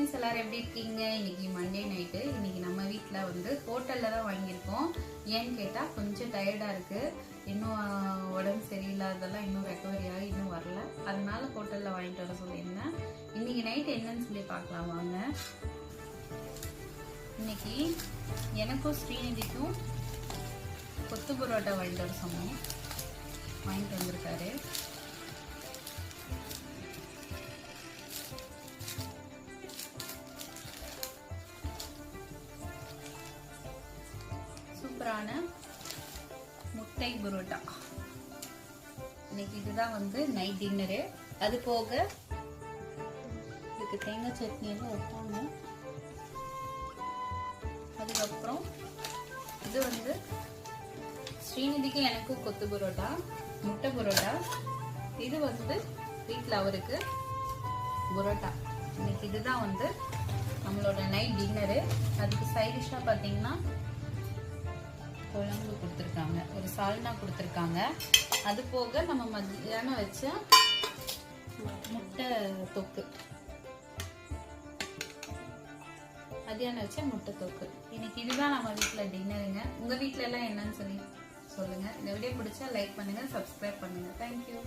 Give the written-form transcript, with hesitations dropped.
Friends, எல்லாரும் எப்படி இருக்கீங்க? இன்னைக்கு மண்டே நைட்டு. இன்னைக்கு நம்ம வீட்டில் வந்து ஹோட்டலில் தான் வாங்கியிருக்கோம். ஏன்னு கேட்டால் கொஞ்சம் டயர்டாக இருக்குது. இன்னும் உடம்பு சரியில்லாததெல்லாம் இன்னும் ரெக்கவரி ஆகி இன்னும் வரல. அதனால ஹோட்டலில் வாங்கிட்டு வர சொல்லியிருந்தேன். இன்னைக்கு நைட் என்னன்னு சொல்லி பார்க்கலாம் வாங்க. இன்னைக்கு எனக்கும் ஸ்ரீநிதிக்கும் கொத்து பரோட்டா வாங்கிட்டு வர சொன்னோம். வாங்கிட்டு வந்திருக்காரு. சூப்பரான முட்டை பரோட்டா. இன்னைக்கு இதுதான் வந்து நைட் டின்னரு. அது போக இதுக்கு தேங்காய் சட்னி எல்லாம் வைப்பாங்க. அதுக்கப்புறம் இது வந்து ஸ்ரீநிதிக்கு எனக்கும் கொத்து பரோட்டா, முட்டை பரோட்டா. இது வந்து வீட்டில் அவருக்கு பரோட்டா. இன்னைக்கு இதுதான் வந்து நம்மளோட நைட் டின்னரு. அதுக்கு சைட் டிஷ்ஷாக பார்த்தீங்கன்னா குழம்பு கொடுத்துருக்காங்க, ஒரு சால்னா கொடுத்துருக்காங்க. அது போக நம்ம மத்தியானம் வச்ச முட்டை தொக்கு, இன்னைக்கு இதுதான் நம்ம வீட்டில் டின்னருங்க. உங்கள் வீட்டில எல்லாம் என்னன்னு சொல்லி சொல்லுங்க. இந்த வீடியோ பிடிச்சா லைக் பண்ணுங்க, சப்ஸ்கிரைப் பண்ணுங்க. தேங்க்யூ.